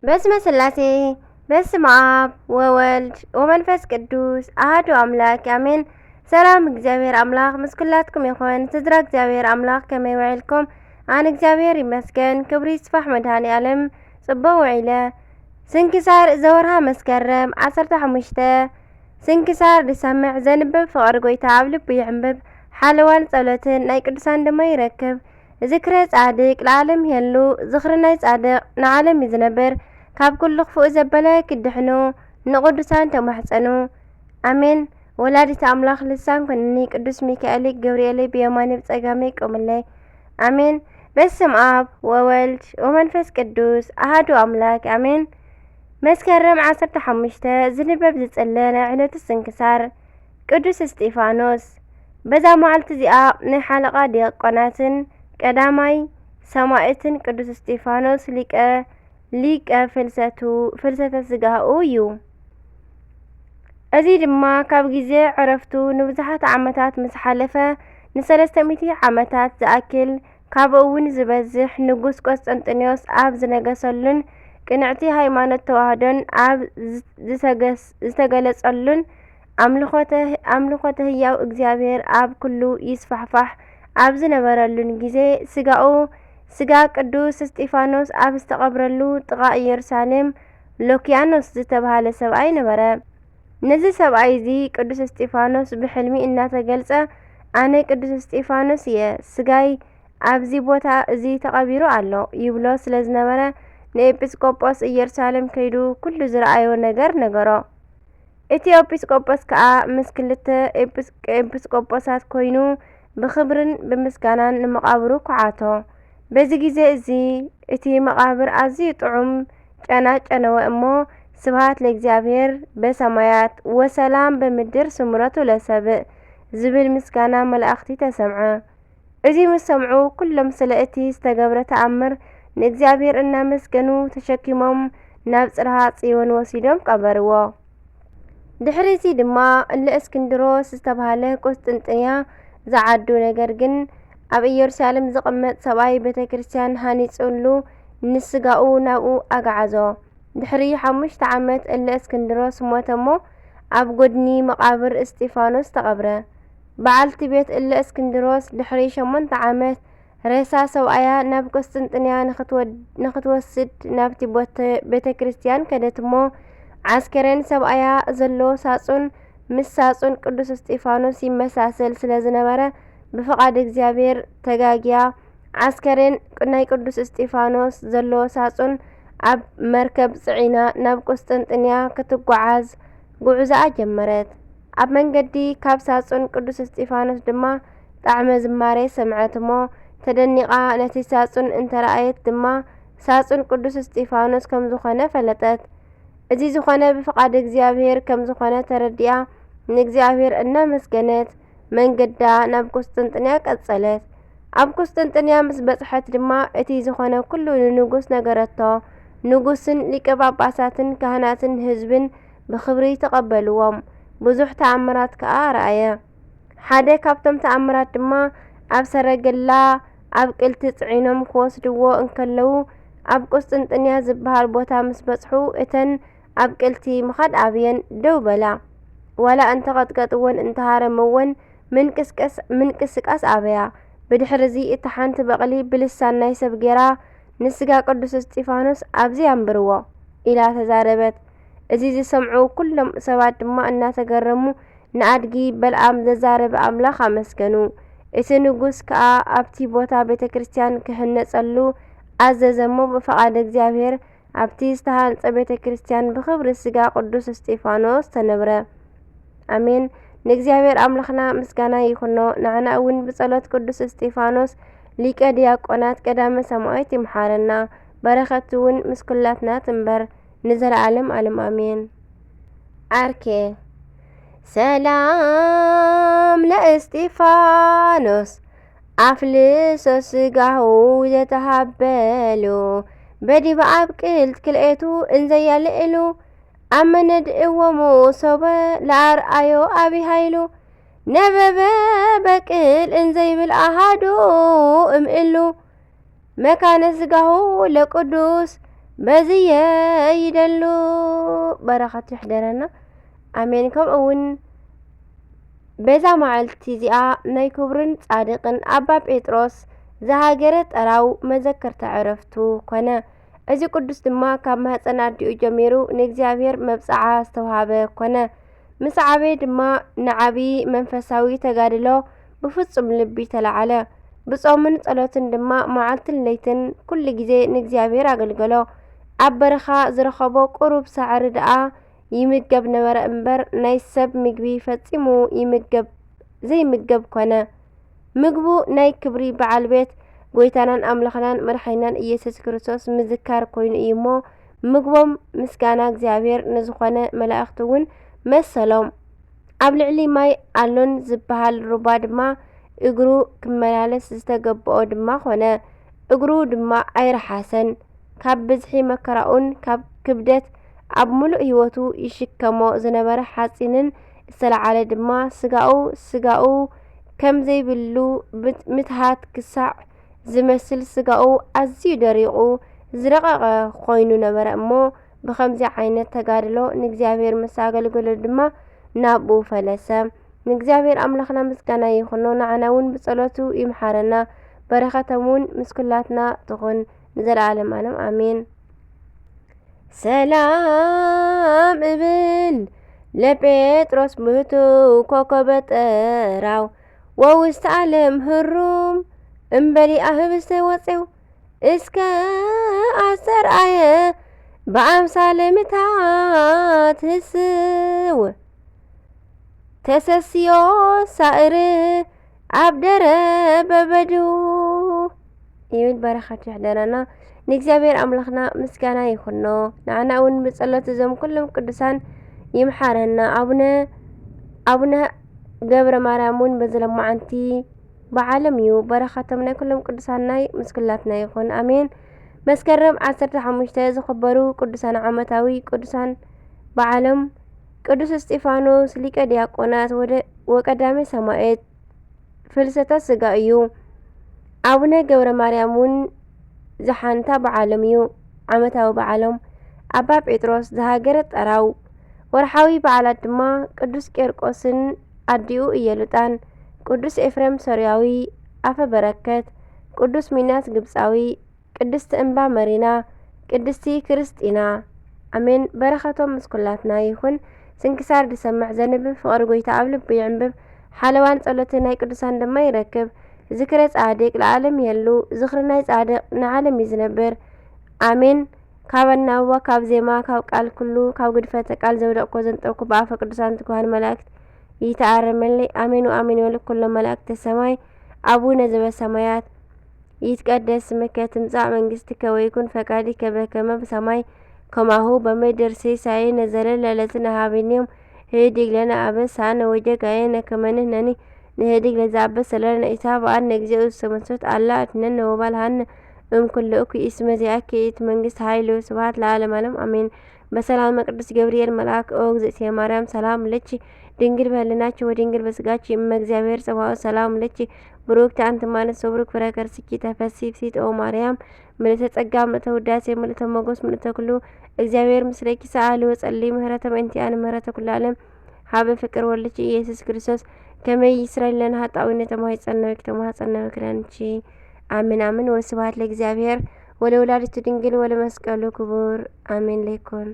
በስመ ስላሴ በስመ አብ ወወልድ ወመንፈስ ቅዱስ አሐዱ አምላክ አሜን። ሰላም እግዚአብሔር አምላክ ምስ ኩላትኩም ይኹን። ስድራ እግዚአብሔር አምላክ ከመይ ውዒልኩም? ኣነ እግዚአብሔር ይመስገን። ክብሪ ይስፋሕ መድኃኔዓለም ጽቡቕ ውዒለ። ስንክሳር ዘወርሃ መስከረም 15 ስንክሳር ዝሰምዕ ዘንብብ ፍቕሪ ጎይታ ኣብ ልቡ ይሕንብብ። ሓለዋን ጸሎትን ናይ ቅዱሳን ድማ ይረክብ። ዝክረ ጻድቅ ለዓለም ይህሉ ዝኽሪ ናይ ጻድቕ ንዓለም እዩ ዝነብር። ካብ ኩሉ ክፉእ ዘበለ ክድሕኑ ንቅዱሳን ተማሕፀኑ ኣሜን። ወላዲተ ኣምላኽ ልሳን ኮንኒ ቅዱስ ሚካኤል ገብርኤል ብየማነ ብጸጋመ ይቆምለይ ኣሜን። በስመ አብ ወወልድ ወመንፈስ ቅዱስ አሐዱ አምላክ አሜን። መስከረም 15 ዝንበብ ዝጽለ ናይ ዕለቱ ስንክሳር ቅዱስ እስጢፋኖስ። በዛ መዓልቲ እዚኣ ናይ ሓለቓ ዲያቆናትን ቀዳማይ ሰማዕትን ቅዱስ እስጢፋኖስ ሊቀ ፍልሰተ ስጋኡ እዩ። እዚ ድማ ካብ ግዜ ዕረፍቱ ንብዙሓት ዓመታት ምስ ሓለፈ ን300 ዓመታት ዝኣክል ካብኡ እውን ዝበዝሕ ንጉስ ቆስጠንጢኖስ ኣብ ዝነገሰሉን ቅንዕቲ ሃይማኖት ተዋህዶን ኣብ ዝተገለጸሉን ኣምልኾተ ህያው እግዚአብሔር ኣብ ኩሉ ይስፋሕፋሕ ኣብ ዝነበረሉን ግዜ ስጋ ቅዱስ እስጢፋኖስ ኣብ ዝተቐብረሉ ጥቓ ኢየሩሳሌም ሎኪያኖስ ዝተባሃለ ሰብኣይ ነበረ። ነዚ ሰብኣይ እዚ ቅዱስ እስጢፋኖስ ብሕልሚ እናተገልጸ ኣነ ቅዱስ እስጢፋኖስ እየ፣ ስጋይ ኣብዚ ቦታ እዚ ተቐቢሩ ኣሎ ይብሎ ስለ ዝነበረ ንኤጲስቆጶስ ኢየሩሳሌም ከይዱ ኩሉ ዝረኣዮ ነገር ነገሮ። እቲ ኤጲስቆጶስ ከዓ ምስ ክልተ ኤጲስቆጶሳት ኮይኑ ብክብርን ብምስጋናን ንመቓብሩ ኳዓቶ። በዚ ግዜ እዚ እቲ መቓብር ኣዝዩ ጥዑም ጨና ጨነወ እሞ ስብሃት ለእግዚአብሔር በሰማያት ወሰላም በምድር ስምረቱ ለሰብእ ዝብል ምስጋና መላእኽቲ ተሰምዐ። እዚ ምስ ሰምዑ ኩሎም ስለ እቲ ዝተገብረ ተኣምር ንእግዚአብሔር እናመስገኑ ተሸኪሞም ናብ ጽርሐ ጽዮን ወሲዶም ቀበርዎ። ድሕሪ እዚ ድማ እለ እስክንድሮስ ዝተባሃለ ቆስጥንጥንያ ዝዓዱ ነገር ግን ኣብ ኢየሩሳሌም ዝቕመጥ ሰብኣይ ቤተ ክርስቲያን ሃኒጹሉ ንስጋኡ ናብኡ ኣጋዓዞ። ድሕሪ 5 ዓመት እለ እስክንድሮስ ሞተ እሞ ኣብ ጎድኒ መቓብር እስጢፋኖስ ተቐብረ። በዓልቲ ቤት እለ እስክንድሮስ ድሕሪ 8 ዓመት ሬሳ ሰብኣያ ናብ ቆስጥንጥንያ ንኽትወስድ ናብቲ ቤተ ክርስቲያን ከደት እሞ ዓስከሬን ሰብኣያ ዘለዎ ሳጹን ምስ ሳጹን ቅዱስ እስጢፋኖስ ይመሳሰል ስለ ዝነበረ ብፍቓድ እግዚአብሔር ተጋግያ ዓስከሬን ናይ ቅዱስ እስጢፋኖስ ዘለዎ ሳጹን ኣብ መርከብ ጽዒና ናብ ቆስጠንጥንያ ክትጓዓዝ ጉዕዛኣ ጀመረት። ኣብ መንገዲ ካብ ሳጹን ቅዱስ እስጢፋኖስ ድማ ጣዕመ ዝማሬ ሰምዐት እሞ ተደኒቓ ነቲ ሳጹን እንተረኣየት ድማ ሳጹን ቅዱስ እስጢፋኖስ ከም ዝኾነ ፈለጠት። እዚ ዝኾነ ብፍቓድ እግዚአብሔር ከም ዝኾነ ተረዲኣ ንእግዚአብሔር እናመስገነት መንገዳ ናብ ቆስጠንጥንያ ቀጸለት። ኣብ ቆስጠንጥንያ ምስ በጽሐት ድማ እቲ ዝኾነ ኩሉ ንንጉስ ነገረቶ። ንጉስን ሊቀ ጳጳሳትን ካህናትን ህዝብን ብክብሪ ተቐበልዎም። ብዙሕ ተኣምራት ከዓ ረኣየ። ሓደ ካብቶም ተኣምራት ድማ ኣብ ሰረገላ ኣብ ቅልቲ ጽዒኖም ክወስድዎ እንከለዉ ኣብ ቆስጠንጥንያ ዝበሃል ቦታ ምስ በጽሑ እተን ኣብ ቅልቲ ምኻድ ኣብየን ደው በላ። ዋላ እንተቐጥቀጥዎን እንተሃረምዎን ምንቅስቃስ ኣበያ። ብድሕሪ እዚ እቲ ሓንቲ በቕሊ ብልሳን ናይ ሰብ ጌራ ንስጋ ቅዱስ እስጢፋኖስ ኣብዚ ኣንብርዎ ኢላ ተዛረበት። እዚ ዝሰምዑ ኩሎም ሰባት ድማ እናተገረሙ ንኣድጊ በልዓም ዘዛረበ ኣምላኽ ኣመስገኑ። እቲ ንጉስ ከዓ ኣብቲ ቦታ ቤተ ክርስቲያን ክህነጸሉ ኣዘዘሞ ብፍቓድ እግዚአብሔር ኣብቲ ዝተሃንጸ ቤተ ክርስቲያን ብክብሪ ስጋ ቅዱስ እስጢፋኖስ ተነብረ። ኣሜን። ንእግዚአብሔር ኣምላኽና ምስጋና ይኹኖ። ንዕና እውን ብጸሎት ቅዱስ እስጢፋኖስ ሊቀ ዲያቆናት ቀዳመ ሰማዕት ይምሓረና። በረኸቱ እውን ምስ ኩላትና ትንበር ንዘለዓለም ዓለም ኣሜን። ዓርኬ ሰላም ለእስጢፋኖስ ኣፍልሶ ስጋሁ ዘተሃበሉ በዲበ ኣብ ቅልት ክልኤቱ እንዘያልዕሉ ኣመነድእዎሙ ሶበ ለኣርአዮ ኣብይ ሃይሉ ነበበ በቅል እንዘይብል ኣሃዱ እምእሉ መካነ ስጋሁ ለቅዱስ በዝየ ይደሉ በረኸቱ ይሕደረና ኣሜን። ከምኡውን በዛ መዓልቲ እዚኣ ናይ ክቡርን ጻድቕን ኣባ ጴጥሮስ ዝሃገረ ጠራው መዘከርታ ዕረፍቱ ኮነ። እዚ ቅዱስ ድማ ካብ ማህፀን ኣዲኡ ጀሚሩ ንእግዚአብሔር መብጽዓ ዝተውሃበ ኮነ። ምስ ዓበየ ድማ ንዓብዪ መንፈሳዊ ተጋድሎ ብፍጹም ልቢ ተለዓለ። ብጾምን ጸሎትን ድማ መዓልትን ለይትን ኩሉ ግዜ ንእግዚአብሔር ኣገልገሎ። ኣብ በረኻ ዝረኸቦ ቁሩብ ሳዕሪ ደኣ ይምገብ ነበረ እምበር ናይ ሰብ ምግቢ ፈጺሙ ዘይምገብ ኮነ። ምግቡ ናይ ክብሪ በዓል ቤት ጐይታናን ኣምላኽናን መድሓኒናን ኢየሱስ ክርስቶስ ምዝካር ኮይኑ እዩ እሞ ምግቦም ምስጋና እግዚኣብሔር ንዝኾነ መላእኽቲ እውን መሰሎም። ኣብ ልዕሊ ማይ ኣሎን ዝበሃል ሩባ ድማ እግሩ ክመላለስ ዝተገብኦ ድማ ኾነ። እግሩ ድማ ኣይረሓሰን። ካብ ብዝሒ መከራኡን ካብ ክብደት ኣብ ሙሉእ ህይወቱ ይሽከሞ ዝነበረ ሓጺንን ዝተለዓለ ድማ ስጋኡ ከም ዘይብሉ ምትሃት ክሳዕ ዝመስል ስጋኡ ኣዝዩ ደሪቑ ዝረቐቐ ኮይኑ ነበረ እሞ ብኸምዚ ዓይነት ተጋድሎ ንእግዚአብሔር ምስ ኣገልገሎ ድማ ናብኡ ፈለሰ። ንእግዚአብሔር ኣምላኽና ምስጋና ይኹኖ። ንዓና እውን ብጸሎቱ ይምሓረና። በረኸቶም እውን ምስ ኩላትና ትኹን ንዘለዓለም ዓለም ኣሜን። ሰላም እብል ለጴጥሮስ ብህቱ ኮከበ ጠራው ወውስተ ዓለም ህሩም እምበሊኣ ህብስተ ወፂው እስከ ኣስተርአየ በአምሳለ ምታት ህስው ተሰስዮ ሳእር ኣብደረ በበዱ ይብል በረኸቱ ይሕደረና። ንእግዚአብሔር ኣምላኽና ምስጋና ይኹኖ። ንዓና እውን ብጸሎት እዞም ኩሎም ቅዱሳን ይምሓረና። ኣቡነ ገብረ ማርያም እውን በዘለማዓንቲ በዓለም እዩ። በረኸቶም ናይ ኩሎም ቅዱሳን ናይ ምስኩላትና ይኹን ኣሜን። መስከረም 15 ዝኽበሩ ቅዱሳን ዓመታዊ ቅዱሳን በዓሎም ቅዱስ እስጢፋኖስ ሊቀ ዲያቆናት ወቀዳሜ ሰማዕት ፍልሰተ ሥጋ እዩ። ኣቡነ ገብረ ማርያም እውን ዝሓንታ በዓሎም እዩ። ዓመታዊ በዓሎም ኣባ ጴጥሮስ ዝሃገረ ጠራው። ወርሓዊ በዓላት ድማ ቅዱስ ቄርቆስን ኣዲኡ ኢየሉጣን፣ ቅዱስ ኤፍሬም ሶርያዊ ኣፈ በረከት፣ ቅዱስ ሚናስ ግብፃዊ፣ ቅድስቲ እምባ መሪና፣ ቅድስቲ ክርስቲና ኣሜን። በረኸቶም ምስ ኩላትና ይኹን። ስንክሳር ድሰምዕ ዘንብብ ፍቕሪ ጐይታ ኣብ ልቢ ይዕንብብ። ሓለዋን ጸሎት ናይ ቅዱሳን ድማ ይረክብ። ዝክረ ጻድቅ ለዓለም የሉ ዝኽሪ ናይ ጻድቅ ንዓለም ይዝነብር ኣሜን። ካብ ኣናብባ ካብ ዜማ ካብ ቃል ኩሉ ካብ ግድፈተ ቃል ዘውደቕኮ ዘንጠብኩ ብኣፈ ቅዱሳን ትጉሃን መላእክት ይተኣረመለይ ኣሜን ወኣሜን ይበሉ ኩሎም መላእክተ ሰማይ። አቡነ ዘበሰማያት ይትቀደስ ስምከ ትምጻእ መንግሥትከ ወይኩን ፈቃድከ በከመ በሰማይ ከማሁ በምድር ሲሳየነ ዘለለዕለትነ ሀበነ ዮም ህድግ ለነ አበሳነ ወጌጋየነ ከመ ንሕነኒ ንህድግ ለዘአበሰ ለነ ኢታብአነ እግዚኦ ዘተመንሱት አላ አድኅነነ ወባልሐነ እምኩሉ እኩይ እስመ ዚአከ ይእቲ መንግሥት ኃይል ወስብሐት ለዓለመ ዓለም አሜን። በሰላም ቅዱስ ገብርኤል መልአክ ኦ እግዝእትየ ማርያም ሰላም ለኪ ድንግል በህሊናኪ ወድንግል በስጋኪ እመ እግዚአብሔር ጸባኦት ሰላም ለኪ ብሩክቲ አንቲ እምአንስት ወብሩክ ፍሬ ከርሥኪ ተፈሥሒ ፍሥሕት ኦ ማርያም ምልዕተ ጸጋ ምልዕተ ውዳሴ ምልዕተ ሞገስ ምልዕተ ኩሉ እግዚአብሔር ምስለኪ ሰአሊ ወጸልይ ምህረተ በእንቲአነ ምህረተ ኩሉ ዓለም ሀበ ፍቅር ወልድኪ ኢየሱስ ክርስቶስ ከመይ ይስረይ ለነ ኃጣውኢነ ተማኅፀነ በክዳንቺ አሜን አሜን። ወስብሐት ለእግዚአብሔር ወለወላዲቱ ድንግል ወለመስቀሉ ክቡር አሜን ለይኩን።